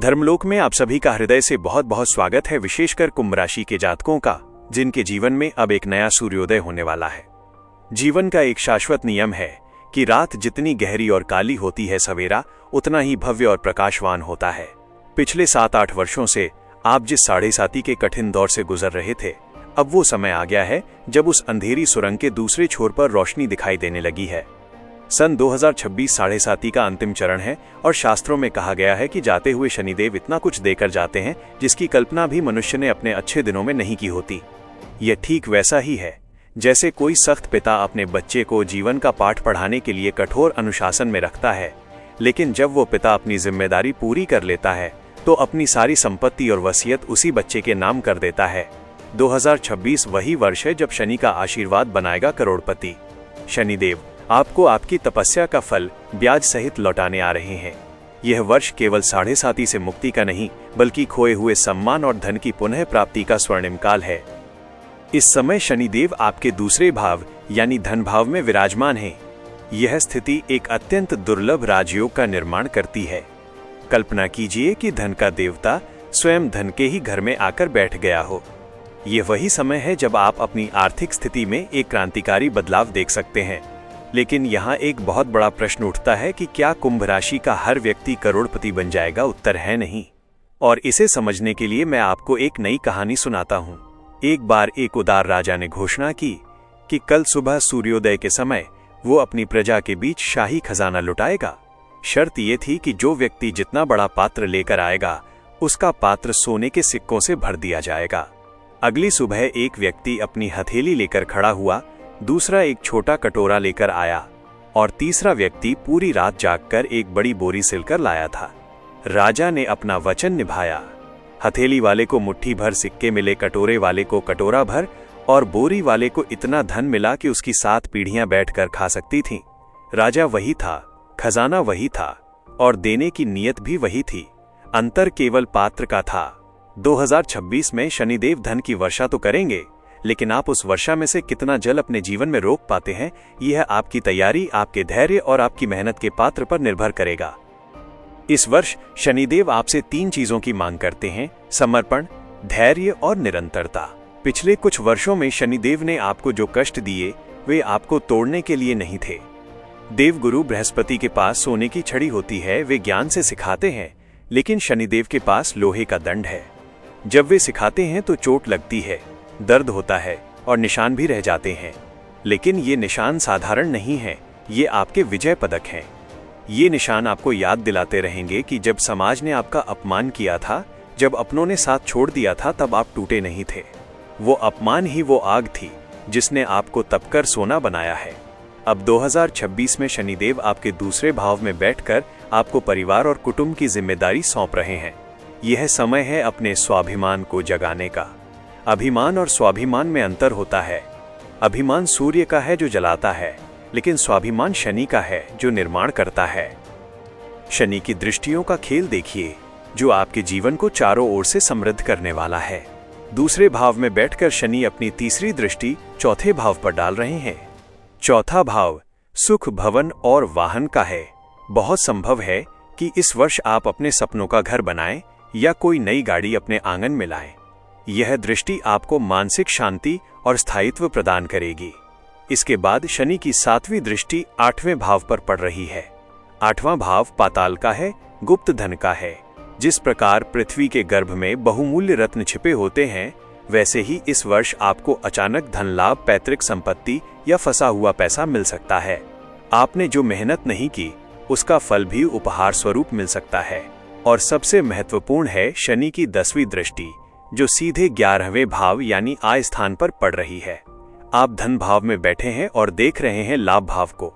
धर्मलोक में आप सभी का हृदय से बहुत बहुत स्वागत है, विशेषकर कुंभ राशि के जातकों का, जिनके जीवन में अब एक नया सूर्योदय होने वाला है। जीवन का एक शाश्वत नियम है कि रात जितनी गहरी और काली होती है, सवेरा उतना ही भव्य और प्रकाशवान होता है। पिछले 7-8 वर्षों से आप जिस साढ़े साती के कठिन दौर से गुजर रहे थे, अब वो समय आ गया है जब उस अंधेरी सुरंग के दूसरे छोर पर रोशनी दिखाई देने लगी है। सन 2026 साढ़े साती का अंतिम चरण है और शास्त्रों में कहा गया है कि जाते हुए शनिदेव इतना कुछ देकर जाते हैं जिसकी कल्पना भी मनुष्य ने अपने अच्छे दिनों में नहीं की होती। यह ठीक वैसा ही है जैसे कोई सख्त पिता अपने बच्चे को जीवन का पाठ पढ़ाने के लिए कठोर अनुशासन में रखता है, लेकिन जब वो पिता अपनी जिम्मेदारी पूरी कर लेता है तो अपनी सारी संपत्ति और वसीयत उसी बच्चे के नाम कर देता है। 2026 वही वर्ष है जब शनि का आशीर्वाद बनाएगा करोड़पति। शनिदेव आपको आपकी तपस्या का फल ब्याज सहित लौटाने आ रहे हैं। यह वर्ष केवल साढ़े साती से मुक्ति का नहीं, बल्कि खोए हुए सम्मान और धन की पुनः प्राप्ति का स्वर्णिम काल है। इस समय शनिदेव आपके दूसरे भाव यानी धन भाव में विराजमान हैं। यह स्थिति एक अत्यंत दुर्लभ राजयोग का निर्माण करती है। कल्पना कीजिए कि धन का देवता स्वयं धन के ही घर में आकर बैठ गया हो। यह वही समय है जब आप अपनी आर्थिक स्थिति में एक क्रांतिकारी बदलाव देख सकते हैं। लेकिन यहाँ एक बहुत बड़ा प्रश्न उठता है कि क्या कुंभ राशि का हर व्यक्ति करोड़पति बन जाएगा? उत्तर है नहीं। और इसे समझने के लिए मैं आपको एक नई कहानी सुनाता हूँ। एक बार एक उदार राजा ने घोषणा की कि कल सुबह सूर्योदय के समय वो अपनी प्रजा के बीच शाही खजाना लुटाएगा। शर्त ये थी कि जो व्यक्ति जितना बड़ा पात्र लेकर आएगा, उसका पात्र सोने के सिक्कों से भर दिया जाएगा। अगली सुबह एक व्यक्ति अपनी हथेली लेकर खड़ा हुआ, दूसरा एक छोटा कटोरा लेकर आया और तीसरा व्यक्ति पूरी रात जागकर एक बड़ी बोरी सिलकर लाया था। राजा ने अपना वचन निभाया। हथेली वाले को मुट्ठी भर सिक्के मिले, कटोरे वाले को कटोरा भर और बोरी वाले को इतना धन मिला कि उसकी 7 पीढ़ियां बैठकर खा सकती थीं। राजा वही था, खजाना वही था और देने की नीयत भी वही थी। अंतर केवल पात्र का था। 2026 में शनिदेव धन की वर्षा तो करेंगे, लेकिन आप उस वर्षा में से कितना जल अपने जीवन में रोक पाते हैं, यह आपकी तैयारी, आपके धैर्य और आपकी मेहनत के पात्र पर निर्भर करेगा। इस वर्ष शनिदेव आपसे 3 चीजों की मांग करते हैं: समर्पण, धैर्य और निरंतरता। पिछले कुछ वर्षों में शनिदेव ने आपको जो कष्ट दिए, वे आपको तोड़ने के लिए नहीं थे। देवगुरु बृहस्पति के पास सोने की छड़ी होती है, वे ज्ञान से सिखाते हैं, लेकिन शनिदेव के पास लोहे का दंड है। जब वे सिखाते हैं तो चोट लगती है, दर्द होता है और निशान भी रह जाते हैं। लेकिन ये निशान साधारण नहीं है, ये आपके विजय पदक हैं। ये निशान आपको याद दिलाते रहेंगे कि जब समाज ने आपका अपमान किया था, जब अपनों ने साथ छोड़ दिया था, तब आप टूटे नहीं थे। वो अपमान ही वो आग थी जिसने आपको तपकर सोना बनाया है। अब 2026 में शनिदेव आपके दूसरे भाव में बैठकर आपको परिवार और कुटुंब की जिम्मेदारी सौंप रहे हैं। यह समय है अपने स्वाभिमान को जगाने का। अभिमान और स्वाभिमान में अंतर होता है। अभिमान सूर्य का है जो जलाता है, लेकिन स्वाभिमान शनि का है जो निर्माण करता है। शनि की दृष्टियों का खेल देखिए, जो आपके जीवन को चारों ओर से समृद्ध करने वाला है। दूसरे भाव में बैठकर शनि अपनी तीसरी दृष्टि चौथे भाव पर डाल रहे हैं। चौथा भाव सुख, भवन और वाहन का है। बहुत संभव है कि इस वर्ष आप अपने सपनों का घर बनाएं या कोई नई गाड़ी अपने आंगन में लाएं। यह दृष्टि आपको मानसिक शांति और स्थायित्व प्रदान करेगी। इसके बाद शनि की 7वीं दृष्टि 8वें भाव पर पड़ रही है। 8वां भाव पाताल का है, गुप्त धन का है। जिस प्रकार पृथ्वी के गर्भ में बहुमूल्य रत्न छिपे होते हैं, वैसे ही इस वर्ष आपको अचानक धन लाभ, पैतृक संपत्ति या फंसा हुआ पैसा मिल सकता है। आपने जो मेहनत नहीं की, उसका फल भी उपहार स्वरूप मिल सकता है। और सबसे महत्वपूर्ण है शनि की 10वीं दृष्टि, जो सीधे 11वें भाव यानी आय स्थान पर पड़ रही है। आप धन भाव में बैठे हैं और देख रहे हैं लाभ भाव को।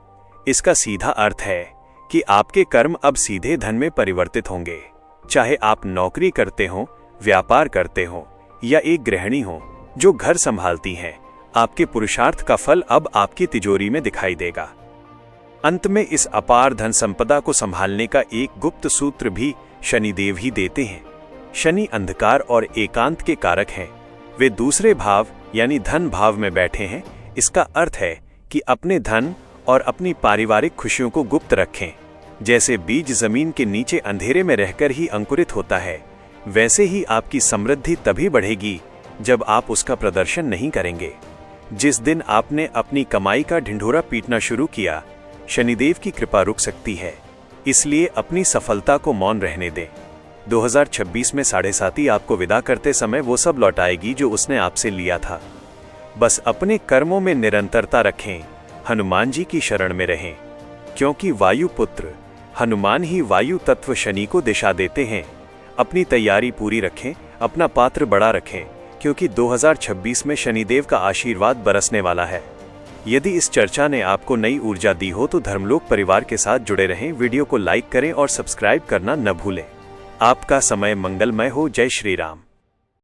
इसका सीधा अर्थ है कि आपके कर्म अब सीधे धन में परिवर्तित होंगे। चाहे आप नौकरी करते हो, व्यापार करते हो या एक गृहिणी हो जो घर संभालती हैं, आपके पुरुषार्थ का फल अब आपकी तिजोरी में दिखाई देगा। अंत में इस अपार धन संपदा को संभालने का एक गुप्त सूत्र भी शनिदेव ही देते हैं। शनि अंधकार और एकांत के कारक हैं। वे दूसरे भाव यानी धन भाव में बैठे हैं। इसका अर्थ है कि अपने धन और अपनी पारिवारिक खुशियों को गुप्त रखें। जैसे बीज जमीन के नीचे अंधेरे में रहकर ही अंकुरित होता है, वैसे ही आपकी समृद्धि तभी बढ़ेगी जब आप उसका प्रदर्शन नहीं करेंगे। जिस दिन आपने अपनी कमाई का ढिंढोरा पीटना शुरू किया, शनिदेव की कृपा रुक सकती है, इसलिए अपनी सफलता को मौन रहने दें। 2026 में 7.5 आपको विदा करते समय वो सब लौटाएगी जो उसने आपसे लिया था। बस अपने कर्मों में निरंतरता रखें, हनुमान जी की शरण में रहें, क्योंकि वायु पुत्र हनुमान ही वायु तत्व शनि को दिशा देते हैं। अपनी तैयारी पूरी रखें, अपना पात्र बड़ा रखें, क्योंकि 2026 में शनिदेव का आशीर्वाद बरसने वाला है। यदि इस चर्चा ने आपको नई ऊर्जा दी हो तो धर्मलोक परिवार के साथ जुड़े रहें। वीडियो को लाइक करें और सब्सक्राइब करना न भूलें। आपका समय मंगलमय हो। जय श्री राम।